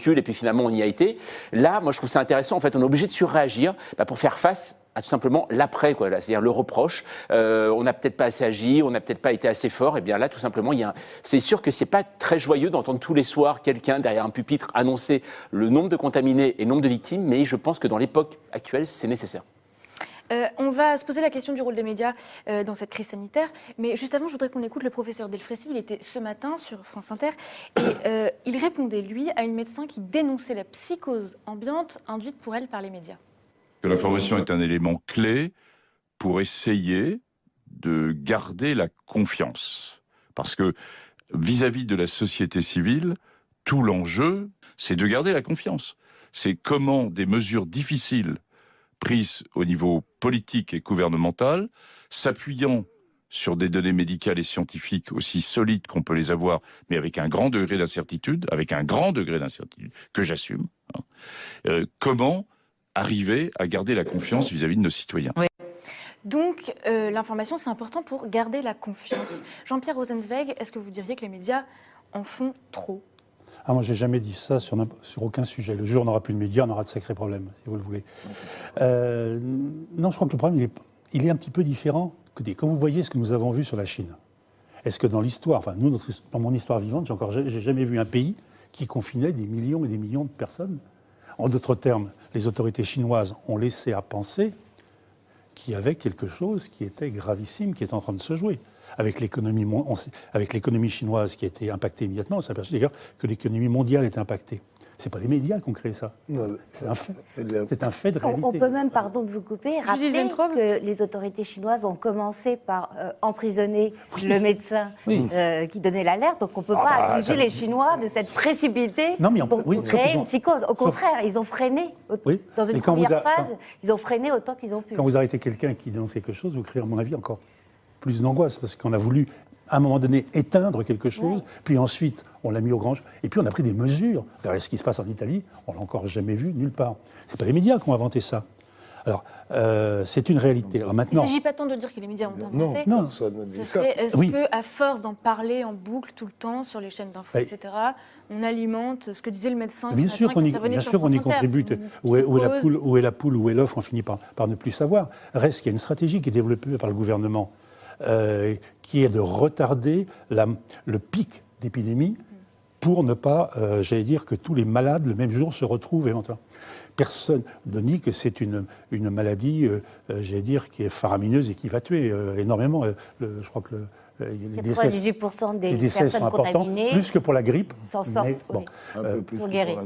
ridicule et puis finalement on y a été. Là, moi je trouve ça intéressant, en fait on est obligé de surréagir pour faire face à tout simplement l'après, c'est-à-dire le reproche. On n'a peut-être pas assez agi, on n'a peut-être pas été assez fort. Et bien là, tout simplement, c'est sûr que c'est pas très joyeux d'entendre tous les soirs quelqu'un derrière un pupitre annoncer le nombre de contaminés et le nombre de victimes, mais je pense que dans l'époque actuelle, c'est nécessaire. On va se poser la question du rôle des médias dans cette crise sanitaire, mais juste avant, je voudrais qu'on écoute le professeur Delfraissy. Il était ce matin sur France Inter et il répondait, lui, à une médecin qui dénonçait la psychose ambiante induite pour elle par les médias. L'information est un élément clé pour essayer de garder la confiance. Parce que vis-à-vis de la société civile, tout l'enjeu, c'est de garder la confiance. C'est comment des mesures difficiles prises au niveau politique et gouvernemental, s'appuyant sur des données médicales et scientifiques aussi solides qu'on peut les avoir, mais avec un grand degré d'incertitude, que j'assume, comment arriver à garder la confiance vis-à-vis de nos citoyens. Oui. Donc, l'information, c'est important pour garder la confiance. Jean-Pierre Rosenzweig, est-ce que vous diriez que les médias en font trop ? Moi, j'ai jamais dit ça sur aucun sujet. Le jour où on n'aura plus de médias, on aura de sacrés problèmes, si vous le voulez. Non, je crois que le problème, il est un petit peu différent. Quand vous voyez ce que nous avons vu sur la Chine, est-ce que dans l'histoire, enfin, nous, dans mon histoire vivante, j'ai jamais vu un pays qui confinait des millions et des millions de personnes. En d'autres termes, les autorités chinoises ont laissé à penser qu'il y avait quelque chose qui était gravissime, qui était en train de se jouer. Avec l'économie chinoise qui a été impactée immédiatement, on s'est aperçu d'ailleurs que l'économie mondiale était impactée. Ce n'est pas les médias qui ont créé ça. C'est un fait. C'est un fait de réalité. On peut même, pardon de vous couper, rappeler que les autorités chinoises ont commencé par emprisonner le médecin qui donnait l'alerte. Donc on ne peut pas accuser les Chinois de cette précipité pour créer une psychose. Au contraire, ils ont freiné. Dans une première phase, ils ont freiné autant qu'ils ont pu. Quand vous arrêtez quelqu'un qui dénonce quelque chose, vous créez, à mon avis, encore plus d'angoisse, parce qu'on a voulu, à un moment donné, éteindre quelque chose, puis ensuite, on l'a mis au grand jour, et puis on a pris des mesures. Regardez ce qui se passe en Italie, on l'a encore jamais vu nulle part. C'est pas les médias qui ont inventé ça. Alors, c'est une réalité. Alors maintenant, il ne s'agit pas tant de dire que les médias ont inventé. Non. Est-ce qu'à force d'en parler en boucle tout le temps sur les chaînes d'infos, etc., on alimente ce que disait le médecin? Bien sûr qu'on y contribue. Où est la poule, où est l'œuf, on finit par ne plus savoir. Reste qu'il y a une stratégie qui est développée par le gouvernement, qui est de retarder le pic d'épidémie pour ne pas, j'allais dire, que tous les malades, le même jour, se retrouvent éventuellement. Personne ne dit que c'est une maladie, j'allais dire, qui est faramineuse et qui va tuer énormément. Je crois que les 98% des décès personnes sont importants, contaminées, plus que pour la grippe. S'en sortent, sont guéris.